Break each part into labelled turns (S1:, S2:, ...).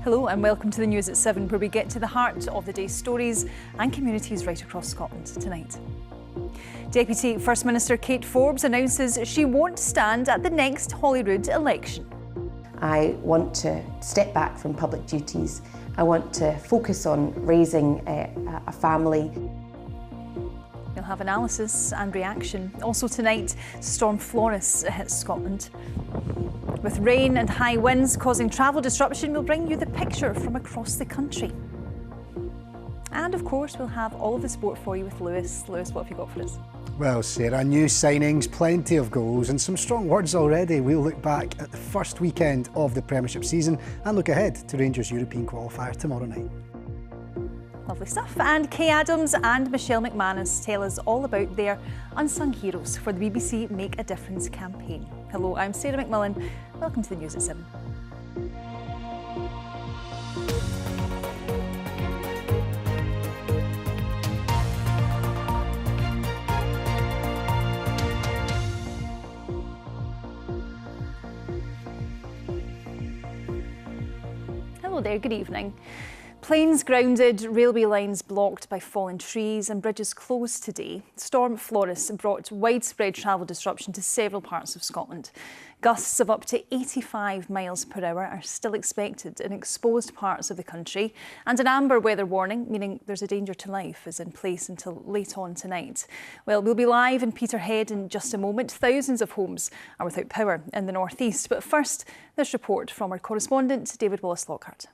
S1: Hello and welcome to the News at 7, where we get to the heart of the day's stories and communities right across Scotland tonight. Deputy First Minister Kate Forbes announces she won't stand at the next Holyrood election.
S2: I want to step back from public duties. I want to focus on raising a family.
S1: We'll have analysis and reaction. Also tonight, Storm Flores hits Scotland. With rain and high winds causing travel disruption, we'll bring you the picture from across the country. And of course, we'll have all of the sport for you with Lewis. Lewis, what have you got for us?
S3: Well, Sarah, new signings, plenty of goals and some strong words already. We'll look back at the first weekend of the Premiership season and look ahead to Rangers' European qualifier tomorrow night.
S1: Lovely stuff. And Kay Adams and Michelle McManus tell us all about their unsung heroes for the BBC Make a Difference campaign. Hello, I'm Sarah McMillan. Welcome to the News at 7. Hello there, good evening. Planes grounded, railway lines blocked by fallen trees and bridges closed today. Storm Flores brought widespread travel disruption to several parts of Scotland. Gusts of up to 85 miles per hour are still expected in exposed parts of the country, and an amber weather warning, meaning there's a danger to life, is in place until late on tonight. Well, we'll be live in Peterhead in just a moment. Thousands of homes are without power in the northeast. But first, this report from our correspondent, David Wallace-Lockhart.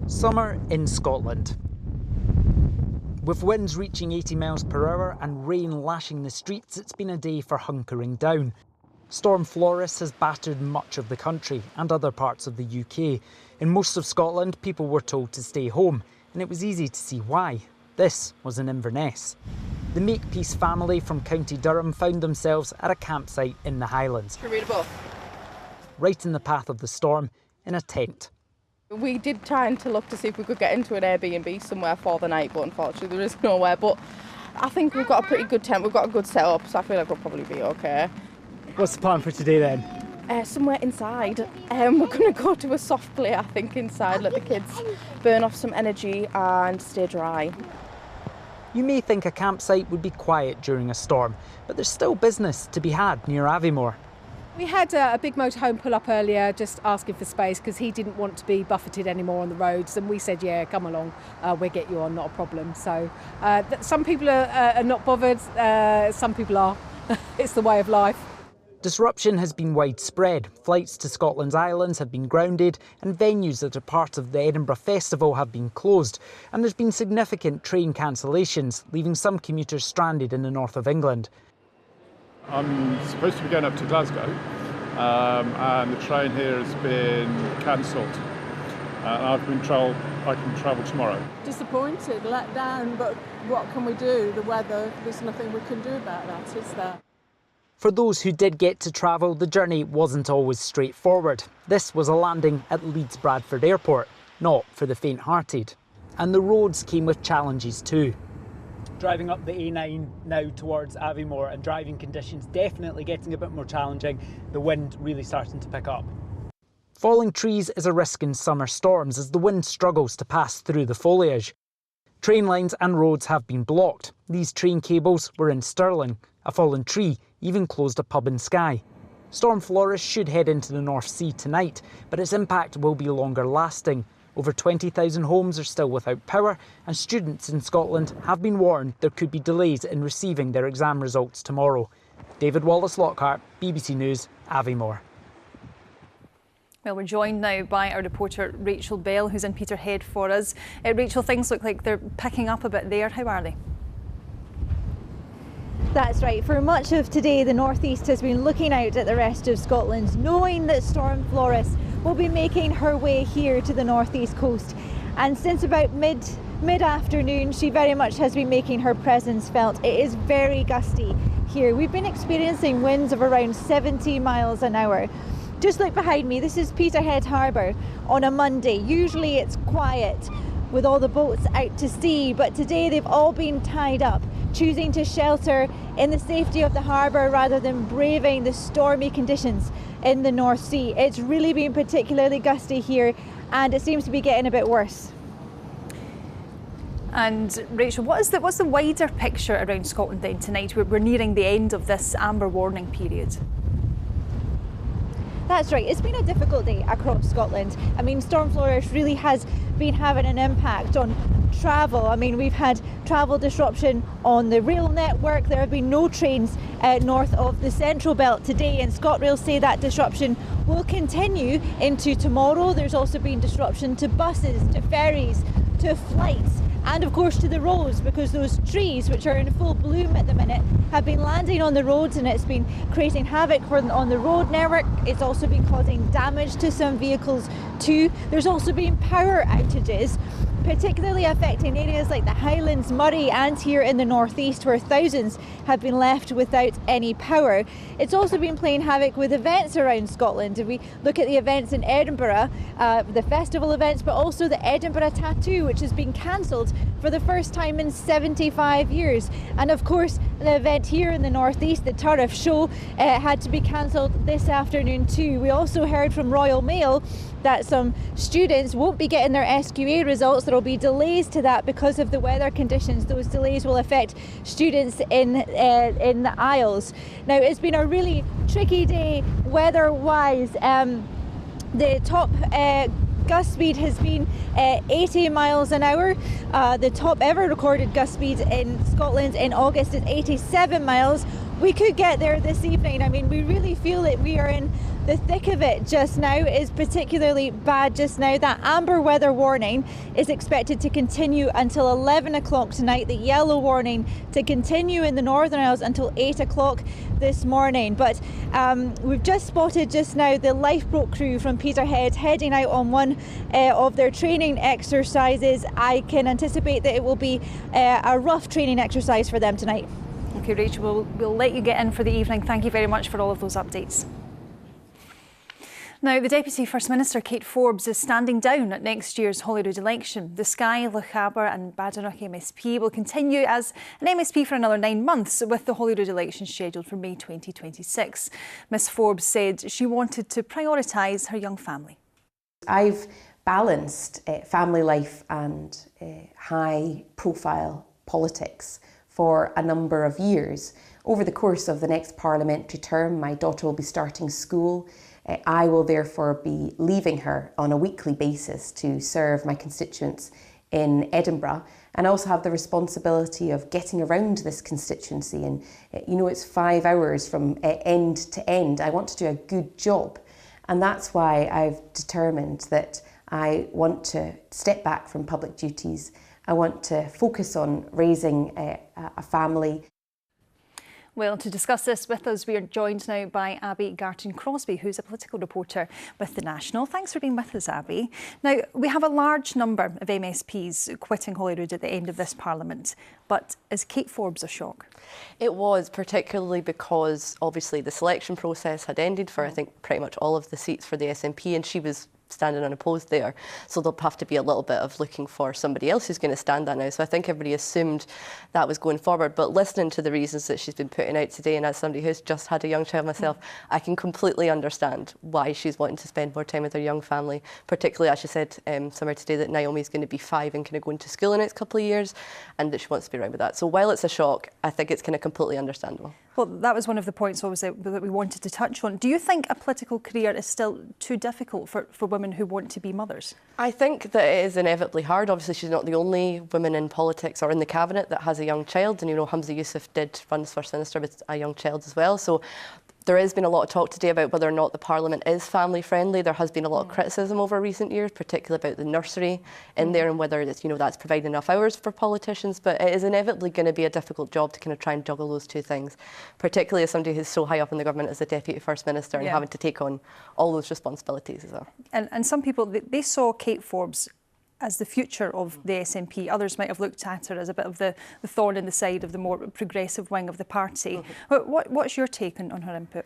S4: Summer in Scotland. With winds reaching 80 miles per hour and rain lashing the streets, it's been a day for hunkering down. Storm Flores has battered much of the country and other parts of the UK. In most of Scotland, people were told to stay home, and it was easy to see why. This was in Inverness. The Makepeace family from County Durham found themselves at a campsite in the Highlands.
S5: Can we read a book?
S4: Right in the path of the storm, in a tent.
S5: We did try to look to see if we could get into an Airbnb somewhere for the night, but unfortunately there is nowhere. But I think we've got a pretty good tent, we've got a good setup, so I feel like we'll probably be okay.
S4: What's the plan for today then?
S5: Somewhere inside. We're going to go to a soft play, I think, inside, let the kids burn off some energy and stay dry.
S4: You may think a campsite would be quiet during a storm, but there's still business to be had near Aviemore.
S6: We had a big motorhome pull up earlier just asking for space because he didn't want to be buffeted anymore on the roads, and we said, yeah, come along, we'll get you on, not a problem. So some people are not bothered, some people are. It's the way of life.
S4: Disruption has been widespread. Flights to Scotland's islands have been grounded and venues that are part of the Edinburgh Festival have been closed. And there's been significant train cancellations, leaving some commuters stranded in the north of England.
S7: I'm supposed to be going up to Glasgow, and the train here has been cancelled. I can travel tomorrow.
S8: Disappointed, let down, but what can we do? The weather, there's nothing we can do about that, is there?
S4: For those who did get to travel, the journey wasn't always straightforward. This was a landing at Leeds Bradford Airport, not for the faint-hearted. And the roads came with challenges too. Driving up the A9 now towards Aviemore, and driving conditions definitely getting a bit more challenging, the wind really starting to pick up. Falling trees is a risk in summer storms as the wind struggles to pass through the foliage. Train lines and roads have been blocked. These train cables were in Stirling. A fallen tree even closed a pub in Skye. Storm Flores should head into the North Sea tonight, but its impact will be longer lasting. Over 20,000 homes are still without power, and students in Scotland have been warned there could be delays in receiving their exam results tomorrow. David Wallace-Lockhart, BBC News, Aviemore.
S1: Well, we're joined now by our reporter Rachel Bell, who's in Peterhead for us. Rachel, things look like they're picking up a bit there. How are they?
S9: That's right. For much of today, the North East has been looking out at the rest of Scotland, knowing that Storm Flores will be making her way here to the North East coast. And since about mid-afternoon, she very much has been making her presence felt. It is very gusty here. We've been experiencing winds of around 70 miles an hour. Just look behind me, this is Peterhead Harbour on a Monday. Usually it's quiet with all the boats out to sea, but today they've all been tied up choosing to shelter in the safety of the harbour rather than braving the stormy conditions in the North Sea. It's really been particularly gusty here, and it seems to be getting a bit worse.
S1: And Rachel, what's the wider picture around Scotland then tonight? We're nearing the end of this amber warning period.
S9: That's right, it's been a difficult day across Scotland. I mean, Storm Flores really has been having an impact on travel. I mean, we've had travel disruption on the rail network. There have been no trains north of the Central Belt today, and ScotRail say that disruption will continue into tomorrow. There's also been disruption to buses, to ferries, to flights, and of course to the roads, because those trees, which are in full bloom at the minute, have been landing on the roads, and it's been creating havoc on the road network. It's also been causing damage to some vehicles too. There's also been power outages, particularly affecting areas like the Highlands, Moray and here in the northeast, where thousands have been left without any power. It's also been playing havoc with events around Scotland. If we look at the events in Edinburgh, the festival events, but also the Edinburgh Tattoo, which has been cancelled for the first time in 75 years. And of course, the event here in the northeast, the Turriff Show, had to be cancelled this afternoon too. We also heard from Royal Mail that some students won't be getting their SQA results. There will be delays to that because of the weather conditions. Those delays will affect students in the Isles. Now, it's been a really tricky day weather-wise. The top gust speed has been 80 miles an hour. The top ever recorded gust speed in Scotland in August is 87 miles. We could get there this evening. I mean, we really feel that we are in the thick of it just now. Is particularly bad just now. That amber weather warning is expected to continue until 11 o'clock tonight. The yellow warning to continue in the Northern Isles until 8 o'clock this morning. But we've just spotted just now the lifeboat crew from Peterhead heading out on one of their training exercises. I can anticipate that it will be a rough training exercise for them tonight.
S1: Okay, Rachel, we'll let you get in for the evening. Thank you very much for all of those updates. Now, the Deputy First Minister, Kate Forbes, is standing down at next year's Holyrood election. The Skye, Lochaber and Badenoch MSP will continue as an MSP for another 9 months, with the Holyrood election scheduled for May 2026. Ms Forbes said she wanted to prioritise her young family.
S2: I've balanced family life and high-profile politics for a number of years. Over the course of the next parliamentary term, my daughter will be starting school. I will therefore be leaving her on a weekly basis to serve my constituents in Edinburgh, and I also have the responsibility of getting around this constituency. And you know, it's 5 hours from end to end. I want to do a good job, and that's why I've determined that I want to step back from public duties. I want to focus on raising a family.
S1: Well, to discuss this with us, we are joined now by Abby Garton-Crosby, who's a political reporter with The National. Thanks for being with us, Abby. Now, we have a large number of MSPs quitting Holyrood at the end of this Parliament, but is Kate Forbes a shock?
S10: It was, particularly because obviously the selection process had ended for, I think, pretty much all of the seats for the SNP, and she was standing unopposed there. So there'll have to be a little bit of looking for somebody else who's going to stand that now. So I think everybody assumed that was going forward. But listening to the reasons that she's been putting out today, and as somebody who's just had a young child myself, I can completely understand why she's wanting to spend more time with her young family, particularly as she said somewhere today that Naomi's going to be 5 and kind of going to school in the next couple of years, and that she wants to be around with that. So while it's a shock, I think it's kind of completely understandable. Well,
S1: that was one of the points obviously that we wanted to touch on. Do you think a political career is still too difficult for women who want to be mothers?
S10: I think that it is inevitably hard. Obviously, she's not the only woman in politics or in the cabinet that has a young child. And, you know, Humza Yousaf did run as First Minister with a young child as well. So there has been a lot of talk today about whether or not the Parliament is family friendly. There has been a lot of criticism over recent years, particularly about the nursery in there and whether it's, you know, that's providing enough hours for politicians. But it is inevitably going to be a difficult job to kind of try and juggle those two things, particularly as somebody who's so high up in the government as the Deputy First Minister and having to take on all those responsibilities as well.
S1: And some people, they saw Kate Forbes as the future of the SNP. Others might have looked at her as a bit of the thorn in the side of the more progressive wing of the party. What's your take on her input?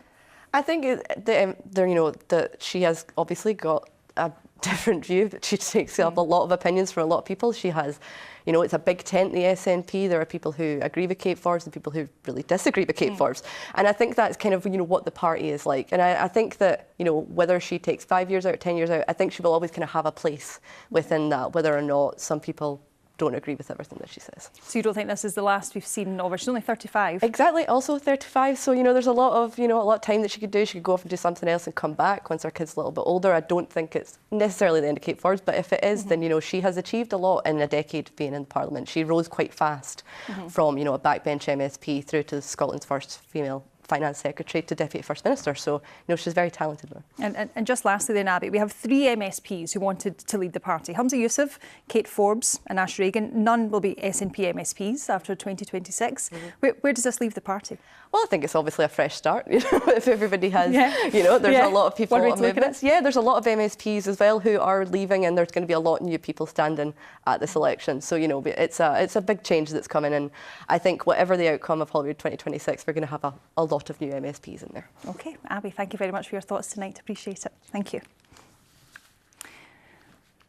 S10: I think that she has obviously got a different view, but she takes up a lot of opinions from a lot of people. She has, you know, it's a big tent, the SNP. There are people who agree with Kate Forbes and people who really disagree with Kate Forbes. And I think that's kind of, you know, what the party is like. And I think that, you know, whether she takes 5 years out, 10 years out, I think she will always kind of have a place within that, whether or not some people don't agree with everything that she says.
S1: So you don't think this is the last we've seen of her? She's only 35.
S10: Exactly, also 35. So, you know, there's a lot of time that she could do. She could go off and do something else and come back once her kid's a little bit older. I don't think it's necessarily the end of Kate Forbes, but if it is, then, you know, she has achieved a lot in a decade being in Parliament. She rose quite fast from, you know, a backbench MSP through to Scotland's first female Finance Secretary to Deputy First Minister. So, you know, she's very talented.
S1: And just lastly then, Abby, we have 3 MSPs who wanted to lead the party. Hamza Yousaf, Kate Forbes and Ash Regan. None will be SNP MSPs after 2026. Where does this leave the party?
S10: Well, I think it's obviously a fresh start. You know, if everybody has, you know, there's a lot of people. There's a lot of MSPs as well who are leaving, and there's going to be a lot of new people standing at this election. So, you know, it's a big change that's coming, and I think whatever the outcome of Holyrood 2026, we're going to have a lot of new MSPs in there.
S1: OK, Abby, thank you very much for your thoughts tonight. Appreciate it. Thank you.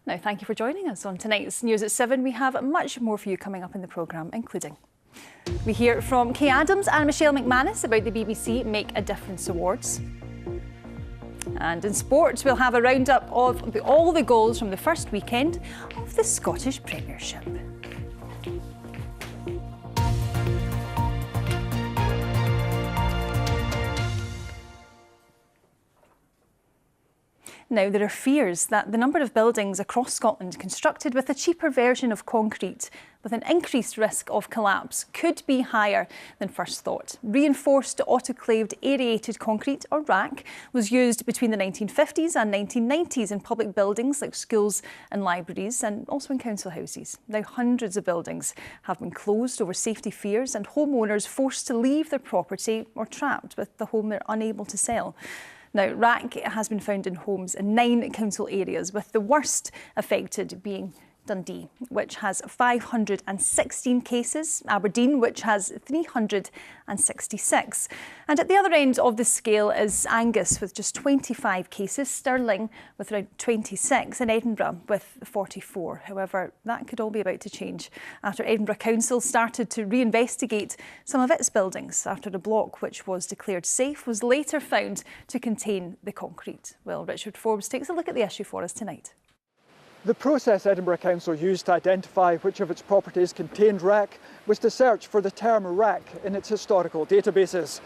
S1: Now, thank you for joining us on tonight's News at 7. We have much more for you coming up in the programme, including we hear from Kay Adams and Michelle McManus about the BBC Make a Difference Awards. And in sports, we'll have a roundup of all the goals from the first weekend of the Scottish Premiership. Now, there are fears that the number of buildings across Scotland constructed with a cheaper version of concrete with an increased risk of collapse could be higher than first thought. Reinforced autoclaved aerated concrete, or RAC, was used between the 1950s and 1990s in public buildings like schools and libraries, and also in council houses. Now, hundreds of buildings have been closed over safety fears, and homeowners forced to leave their property or trapped with the home they're unable to sell. Now, RAC has been found in homes in 9 council areas, with the worst affected being Dundee, which has 516 cases, Aberdeen, which has 366. And at the other end of the scale is Angus, with just 25 cases, Stirling with around 26, and Edinburgh with 44. However, that could all be about to change after Edinburgh Council started to reinvestigate some of its buildings after a block which was declared safe was later found to contain the concrete. Well, Richard Forbes takes a look at the issue for us tonight.
S11: The process Edinburgh Council used to identify which of its properties contained RAC was to search for the term RAC in its historical databases.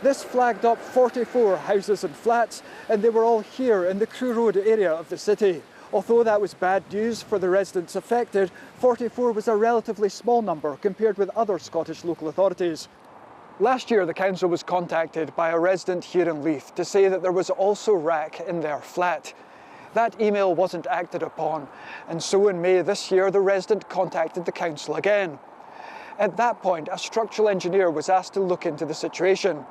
S11: This flagged up 44 houses and flats, and they were all here in the Crewe Road area of the city. Although that was bad news for the residents affected, 44 was a relatively small number compared with other Scottish local authorities. Last year, the council was contacted by a resident here in Leith to say that there was also RAC in their flat. That email wasn't acted upon, and so in May this year, the resident contacted the council again. At that point, a structural engineer was asked to look into the situation.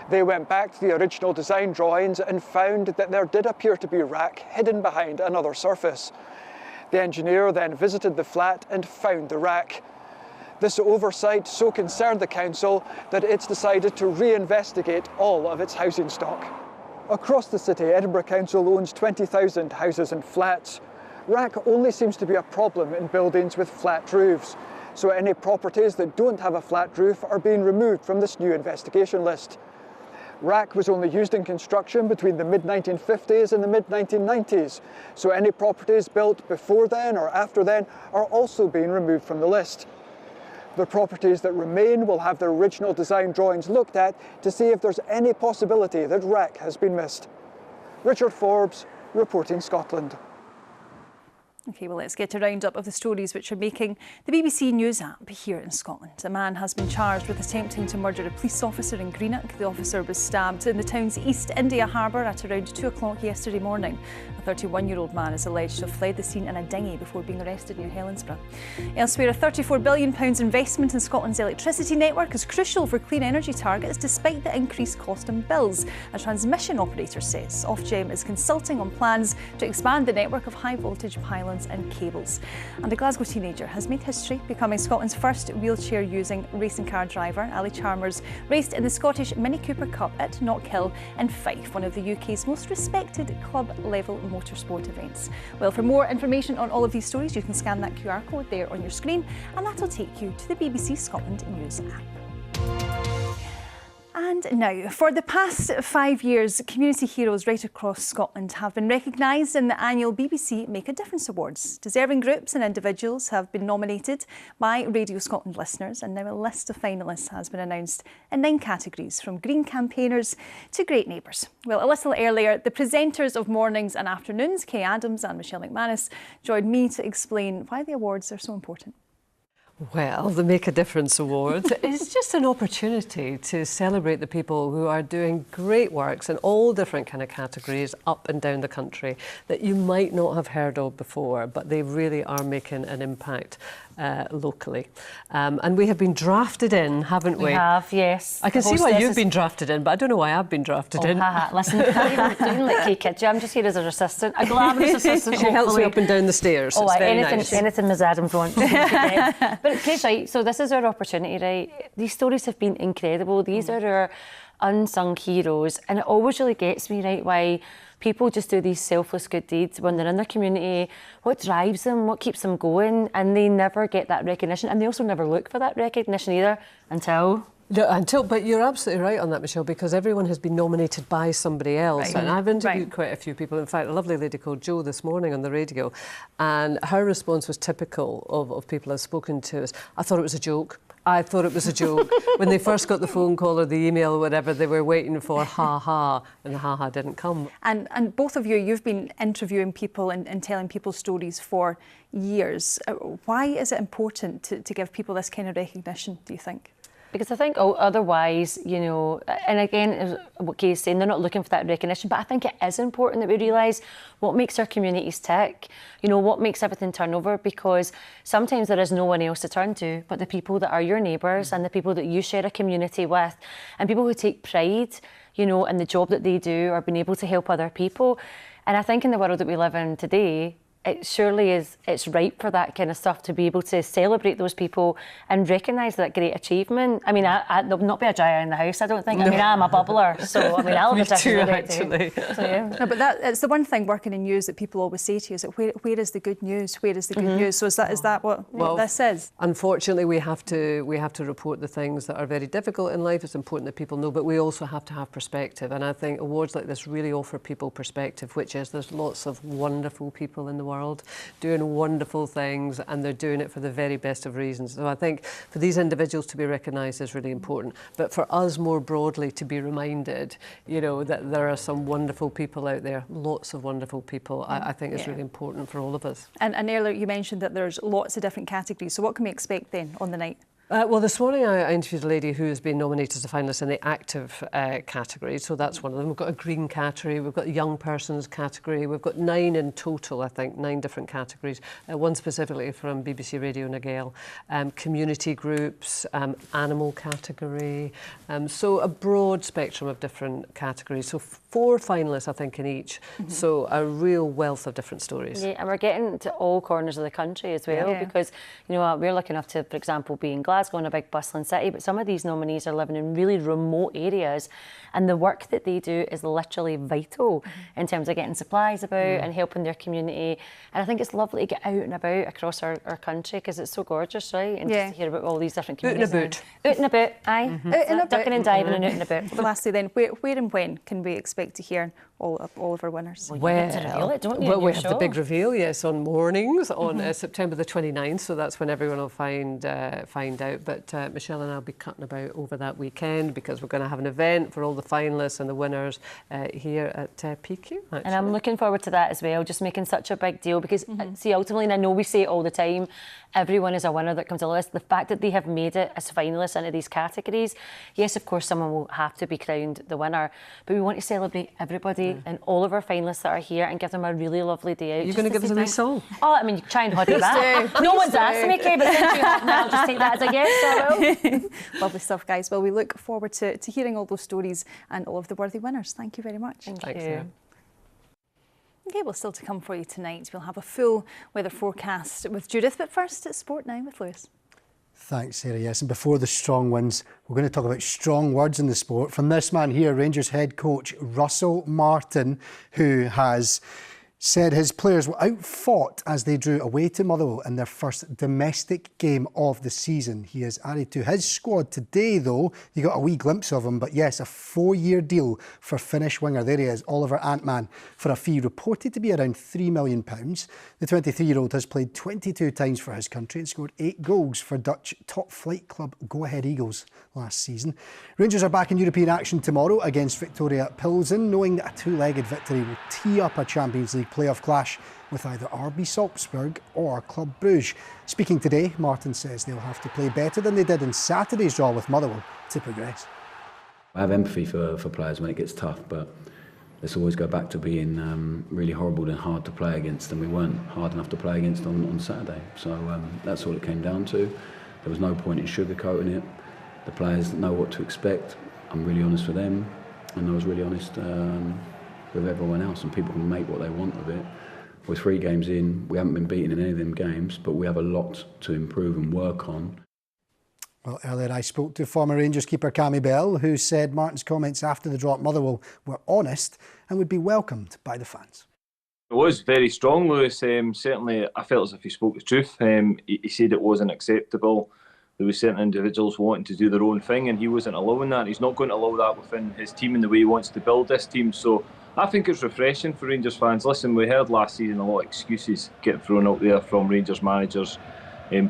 S11: They went back to the original design drawings and found that there did appear to be RAC hidden behind another surface. The engineer then visited the flat and found the RAC. This oversight so concerned the council that it's decided to reinvestigate all of its housing stock. Across the city, Edinburgh Council owns 20,000 houses and flats. RAC only seems to be a problem in buildings with flat roofs, so any properties that don't have a flat roof are being removed from this new investigation list. RAC was only used in construction between the mid-1950s and the mid-1990s, so any properties built before then or after then are also being removed from the list. The properties that remain will have their original design drawings looked at to see if there's any possibility that RAC has been missed. Richard Forbes, reporting Scotland.
S1: OK, well, let's get a roundup of the stories which are making the BBC News app here in Scotland. A man has been charged with attempting to murder a police officer in Greenock. The officer was stabbed in the town's East India Harbour at around 2 o'clock yesterday morning. A 31-year-old man is alleged to have fled the scene in a dinghy before being arrested near Helensburgh. Elsewhere, a £34 billion investment in Scotland's electricity network is crucial for clean energy targets despite the increased cost and bills, a transmission operator says. Ofgem is consulting on plans to expand the network of high-voltage pylons balance and cables. And a Glasgow teenager has made history, becoming Scotland's first wheelchair-using racing car driver. Ali Chalmers raced in the Scottish Mini Cooper Cup at Knockhill in Fife, one of the UK's most respected club-level motorsport events. Well, for more information on all of these stories, you can scan that QR code there on your screen, and that'll take you to the BBC Scotland News app. And now, for the past 5 years, community heroes right across Scotland have been recognised in the annual BBC Make a Difference Awards. Deserving groups and individuals have been nominated by Radio Scotland listeners, and now a list of finalists has been announced in 9 categories, from green campaigners to great neighbours. Well, a little earlier, the presenters of Mornings and Afternoons, Kay Adams and Michelle McManus, joined me to explain why the awards are so important.
S12: Well, the Make a Difference Award is just an opportunity to celebrate the people who are doing great works in all different kind of categories up and down the country that you might not have heard of before, but they really are making an impact locally. And we have been drafted in, haven't we?
S13: We have, yes.
S12: I can see why you've been drafted in, but I don't know why I've been drafted in.
S13: Listen, don't even let Kay kid you. I'm just here as an assistant, a glamorous assistant.
S12: She helps me up and down the stairs.
S13: Oh,
S12: it's very
S13: anything,
S12: nice.
S13: anything Ms Adams wants. But Kay's right, so this is our opportunity, right? These stories have been incredible. These are our unsung heroes, and it always really gets me, right, why people just do these selfless good deeds when they're in their community. What drives them, what keeps them going, and they never get that recognition, and they also never look for that recognition either until...
S12: But you're absolutely right on that, Michelle, because everyone has been nominated by somebody else. Right. And I've interviewed quite a few people. In fact, a lovely lady called Jo this morning on the radio, and her response was typical of people I've spoken to. Is, I thought it was a joke. I thought it was a joke. When they first got the phone call or the email or whatever, they were waiting for ha-ha, and the ha-ha didn't come.
S1: And both of you, you've been interviewing people and telling people stories for years. Why is it important to give people this kind of recognition, do you think?
S13: Because I think otherwise, you know, and again, what Kay's saying, they're not looking for that recognition, but I think it is important that we realise what makes our communities tick, you know, what makes everything turn over, because sometimes there is no one else to turn to but the people that are your neighbours and the people that you share a community with, and people who take pride, you know, in the job that they do or being able to help other people. And I think in the world that we live in today, it surely is, it's ripe for that kind of stuff, to be able to celebrate those people and recognise that great achievement. I mean, there'll not be a dryer in the house, I don't think. No. I mean, I'm a bubbler, so I mean, I'll have a
S12: too, actually.
S1: So, yeah. No, but it's the one thing working in news that people always say to you, is that where is the good news? Where is the good news? So is that what this is?
S12: Unfortunately, we have to report the things that are very difficult in life. It's important that people know, but we also have to have perspective. And I think awards like this really offer people perspective, which is there's lots of wonderful people in the world doing wonderful things, and they're doing it for the very best of reasons. So I think for these individuals to be recognised is really important, but for us more broadly to be reminded, you know, that there are some wonderful people out there, lots of wonderful people, I think is really important for all of us.
S1: And earlier you mentioned that there's lots of different categories, so what can we expect then on the night?
S12: Well, this morning I interviewed a lady who has been nominated as a finalist in the active category, so that's one of them. We've got a green category, we've got a young persons category, we've got 9 in total, I think, 9 different categories. One specifically from BBC Radio Nagale, community groups, animal category, so a broad spectrum of different categories. So 4 finalists, I think, in each, so a real wealth of different stories.
S13: Yeah, and we're getting to all corners of the country as well, because, you know, we're lucky enough to, for example, be in Glasgow, in a big bustling city, but some of these nominees are living in really remote areas, and the work that they do is literally vital in terms of getting supplies about and helping their community. And I think it's lovely to get out and about across our country, because it's so gorgeous, right? And just to hear about all these different communities. Out and about, aye. Out and about. Ducking and diving and out and about.
S1: But lastly then, where and when can we expect to hear all of our winners?
S13: Well, you get to reveal it, don't you,
S12: we have the big reveal, yes, on Mornings on September the 29th, so that's when everyone will find out. But Michelle and I will be cutting about over that weekend, because we're going to have an event for all the finalists and the winners here at PQ. Actually.
S13: And I'm looking forward to that as well, just making such a big deal, because see, ultimately, and I know we say it all the time, everyone is a winner that comes to the list. The fact that they have made it as finalists into these categories, yes, of course, someone will have to be crowned the winner, but we want to celebrate everybody and all of our finalists that are here and give them a really lovely day out.
S12: You're going to give us a nice song?
S13: Oh, I mean, you try and hobby that. No one's asked me, Kay, but since you have now, I'll just take that as a yes, so I will.
S1: Lovely stuff, guys. Well, we look forward to hearing all those stories and all of the worthy winners. Thank you very much.
S13: Thanks, you.
S1: Okay, well, still to come for you tonight. We'll have a full weather forecast with Judith, but first it's Sport Now with Lewis.
S3: Thanks, Sarah. Yes, and before the strong winds, we're going to talk about strong words in the sport from this man here, Rangers head coach Russell Martin, who has said his players were outfought as they drew away to Motherwell in their first domestic game of the season. He has added to his squad today, though. You got a wee glimpse of him, but yes, a 4-year deal for Finnish winger. There he is, Oliver Antman, for a fee reported to be around £3 million. The 23-year-old has played 22 times for his country and scored 8 goals for Dutch top-flight club Go Ahead Eagles last season. Rangers are back in European action tomorrow against Victoria Pilsen, knowing that a 2-legged victory will tee up a Champions League playoff clash with either RB Salzburg or Club Brugge. Speaking today, Martin says they'll have to play better than they did in Saturday's draw with Motherwell to progress.
S14: I have empathy for players when it gets tough, but let's always go back to being really horrible and hard to play against, and we weren't hard enough to play against on Saturday. So that's all it came down to. There was no point in sugarcoating it. The players know what to expect. I'm really honest with them, and I was really honest with everyone else, and people can make what they want of it. We're 3 games in, we haven't been beaten in any of them games, but we have a lot to improve and work on.
S3: Well, earlier I spoke to former Rangers keeper Cammy Bell, who said Martin's comments after the draw at Motherwell were honest and would be welcomed by the fans.
S15: It was very strong, Lewis. Certainly I felt as if he spoke the truth. He said it wasn't acceptable. There were certain individuals wanting to do their own thing, and he wasn't allowing that. He's not going to allow that within his team and the way he wants to build this team. So I think it's refreshing for Rangers fans. Listen, we heard last season a lot of excuses getting thrown out there from Rangers managers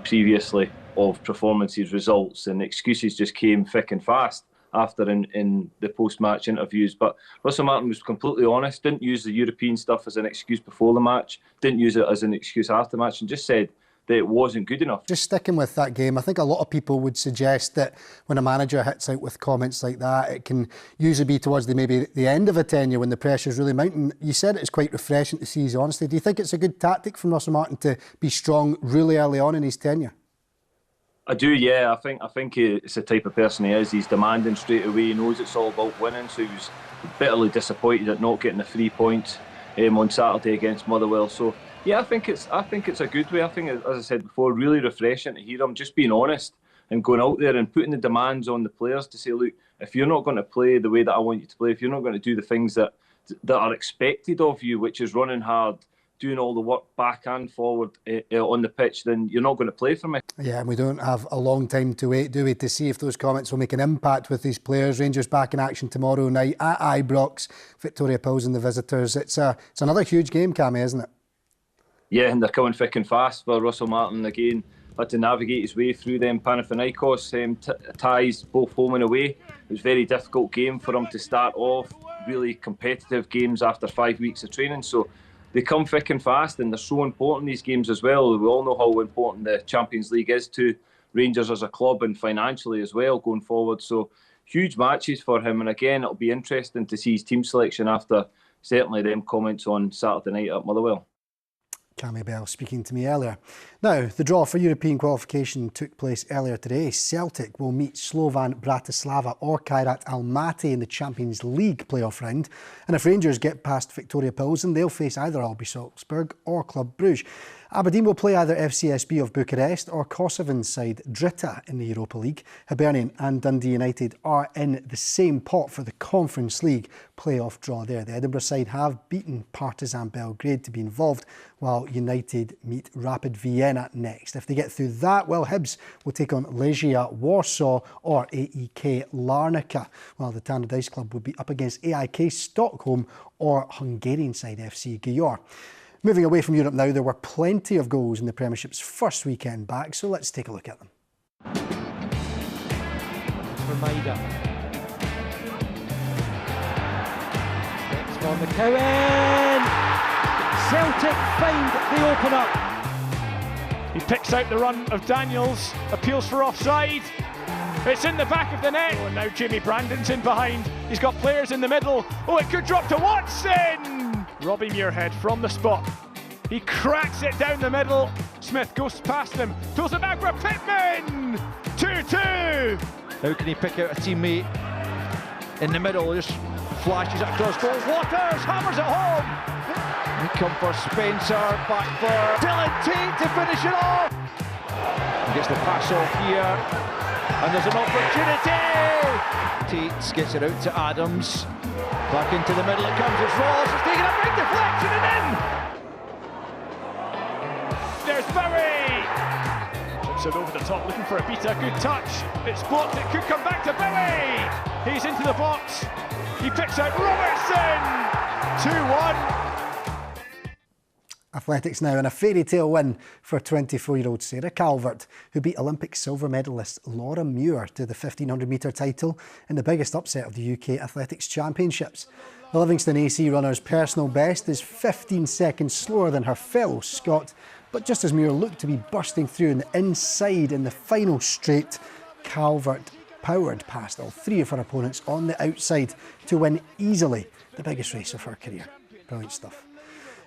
S15: previously of performances, results, and excuses just came thick and fast after in the post-match interviews. But Russell Martin was completely honest, didn't use the European stuff as an excuse before the match, didn't use it as an excuse after the match, and just said that it wasn't good enough. Just
S3: sticking with that game, I think a lot of people would suggest that when a manager hits out with comments like that, it can usually be towards maybe the end of a tenure when the pressure's really mounting. You said it's quite refreshing to see his honesty. Do you think it's a good tactic from Russell Martin to be strong really early on in his tenure?
S15: I do, yeah. I think it's the type of person he is. He's demanding straight away. He knows it's all about winning, so he was bitterly disappointed at not getting the 3 points on Saturday against Motherwell. So yeah, I think it's a good way. I think, as I said before, really refreshing to hear him just being honest and going out there and putting the demands on the players to say, look, if you're not going to play the way that I want you to play, if you're not going to do the things that are expected of you, which is running hard, doing all the work back and forward on the pitch, then you're not going to play for me.
S3: Yeah, and we don't have a long time to wait, do we, to see if those comments will make an impact with these players. Rangers back in action tomorrow night at Ibrox. Victoria Pilsen, the visitors. It's another huge game, Cammy, isn't it?
S15: Yeah, and they're coming thick and fast for Russell Martin again. Had to navigate his way through them Panathinaikos ties, both home and away. It was a very difficult game for him to start off. Really competitive games after 5 weeks of training. So they come thick and fast, and they're so important, these games as well. We all know how important the Champions League is to Rangers as a club and financially as well going forward. So huge matches for him, and again, it'll be interesting to see his team selection after certainly them comments on Saturday night at Motherwell.
S3: Cammy Bell speaking to me earlier. Now, the draw for European qualification took place earlier today. Celtic will meet Slovan Bratislava or Kairat Almaty in the Champions League playoff round. And if Rangers get past Victoria Pilsen, they'll face either RB Salzburg or Club Brugge. Aberdeen will play either FCSB of Bucharest or Kosovo's side Drita in the Europa League. Hibernian and Dundee United are in the same pot for the Conference League playoff draw there. The Edinburgh side have beaten Partizan Belgrade to be involved, while United meet Rapid Vienna next. If they get through that, well, Hibs will take on Legia Warsaw or AEK Larnaca, while the Tannadice Club will be up against AIK Stockholm or Hungarian side FC Győr. Moving away from Europe now, there were plenty of goals in the Premiership's first weekend back, so let's take a look at them.
S16: Maida. Steps for McCowan. Celtic find the opener.
S17: He picks out the run of Daniels, appeals for offside. It's in the back of the net. Oh, and now Jamie Brandon's in behind. He's got players in the middle. Oh, it could drop to Watson! Robbie Muirhead from the spot. He cracks it down the middle. Smith goes past him, pulls it back for Pittman! 2-2!
S16: How can he pick out a teammate in the middle? Just flashes it across goal. Waters hammers it home! come for Spencer, back for Dylan Tate to finish it off. He gets the pass off here, and there's an opportunity. Tate gets it out to Adams. Back into the middle it comes, it's Ross, it's taking a big deflection and in!
S17: There's Bowie! Chips it over the top, looking for a beater, good touch. It's blocked, it could come back to Bowie! He's into the box, he picks out Robertson! 2-1.
S3: Athletics now, and a fairy tale win for 24-year-old Sarah Calvert, who beat Olympic silver medalist Laura Muir to the 1500 metre title in the biggest upset of the UK Athletics Championships. The Livingston AC runner's personal best is 15 seconds slower than her fellow Scot, but just as Muir looked to be bursting through in the inside in the final straight, Calvert powered past all three of her opponents on the outside to win easily the biggest race of her career. Brilliant stuff.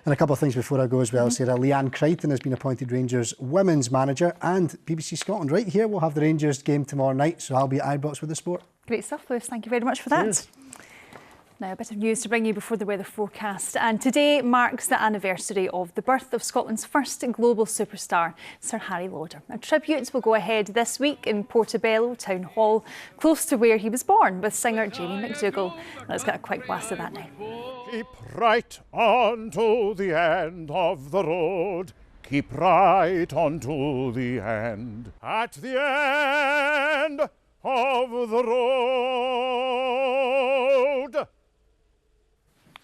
S3: And a couple of things before I go as well, Sarah. Leanne Crichton has been appointed Rangers women's manager, and BBC Scotland right here will have the Rangers game tomorrow night, so I'll be at Ibrox with the sport.
S1: Great stuff, Lewis. Thank you very much for that.
S3: Cheers.
S1: Now, a bit of news to bring you before the weather forecast. And today marks the anniversary of the birth of Scotland's first global superstar, Sir Harry Lauder. A tribute will go ahead this week in Portobello Town Hall, close to where he was born, with singer Jamie McDougall. Let's get a quick blast of that now.
S18: Keep right on to the end of the road. Keep right on to the end. At the end of the road.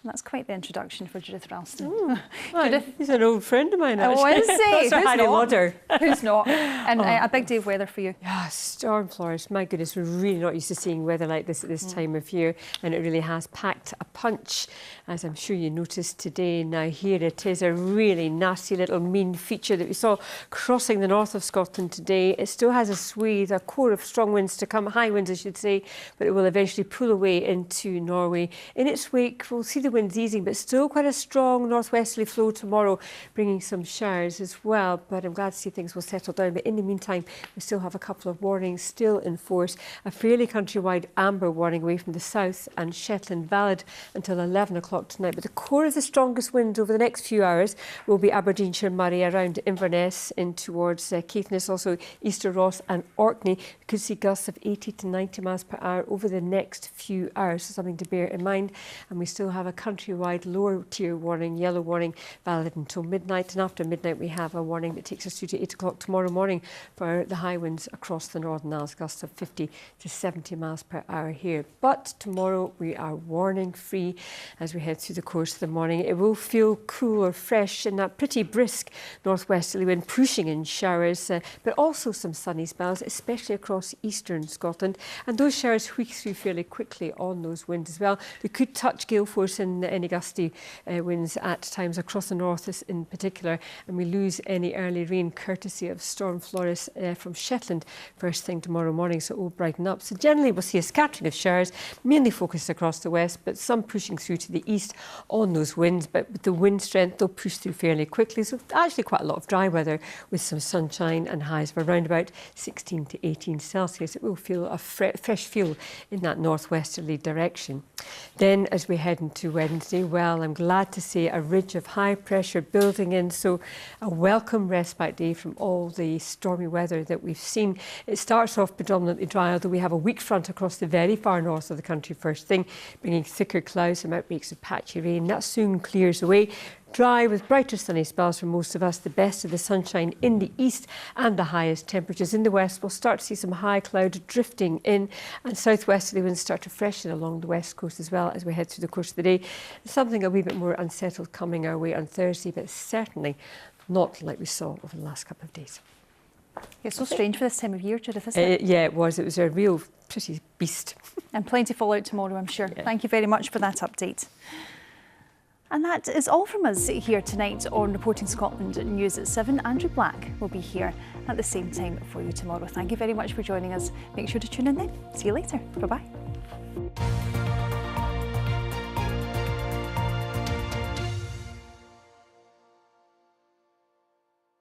S1: That's quite the introduction for Judith Ralston.
S19: Judith, he's an old friend of mine, actually.
S1: Oh, is he?
S19: That's Harry Lauder.
S1: Who's not? And a big day of weather for you.
S19: Yeah, storm, Flores. My goodness, we're really not used to seeing weather like this at this time of year, and it really has packed a punch, as I'm sure you noticed today. Now here it is, a really nasty little mean feature that we saw crossing the north of Scotland today. It still has a swathe, a core of strong winds to come, high winds I should say, but it will eventually pull away into Norway. In its wake, we'll see the winds easing, but still quite a strong northwesterly flow tomorrow, bringing some showers as well. But I'm glad to see things will settle down. But in the meantime, we still have a couple of warnings still in force. A fairly countrywide amber warning away from the south and Shetland, valid until 11 o'clock tonight. But the core of the strongest winds over the next few hours will be Aberdeenshire, Murray, around Inverness in towards Caithness, also Easter Ross and Orkney. We could see gusts of 80 to 90 miles per hour over the next few hours, so something to bear in mind. And we still have a countrywide lower tier warning, yellow warning, valid until midnight. And after midnight, we have a warning that takes us through to 8 o'clock tomorrow morning for the high winds across the Northern Isles, gusts of 50 to 70 miles per hour here. But tomorrow we are warning free as we head through the course of the morning. It will feel cool or fresh in that pretty brisk northwesterly wind, pushing in showers, but also some sunny spells, especially across eastern Scotland. And those showers wheak through fairly quickly on those winds as well. They could touch gale force in any gusty winds at times across the north in particular, and we lose any early rain courtesy of Storm Flores from Shetland first thing tomorrow morning, so it will brighten up. So generally we'll see a scattering of showers, mainly focused across the west, but some pushing through to the east on those winds. But with the wind strength, they'll push through fairly quickly. So actually quite a lot of dry weather with some sunshine and highs of around about 16 to 18 Celsius. It will feel a fresh feel in that northwesterly direction. Then as we head into Wednesday, well, I'm glad to see a ridge of high pressure building in, so a welcome respite day from all the stormy weather that we've seen. It starts off predominantly dry, although we have a weak front across the very far north of the country first thing, bringing thicker clouds, some outbreaks of patchy rain. That soon clears away. Dry with brighter sunny spells for most of us, the best of the sunshine in the east and the highest temperatures. In the west, we'll start to see some high cloud drifting in, and southwesterly winds start to freshen along the west coast as well as we head through the course of the day. Something a wee bit more unsettled coming our way on Thursday, but certainly not like we saw over the last couple of days.
S1: It's so strange for this time of year, Judith, isn't it?
S19: Yeah, it was. It was a real pretty beast.
S1: And plenty fallout tomorrow, I'm sure. Yeah. Thank you very much for that update. And that is all from us here tonight on Reporting Scotland News at 7. Andrew Black will be here at the same time for you tomorrow. Thank you very much for joining us. Make sure to tune in then. See you later. Bye-bye.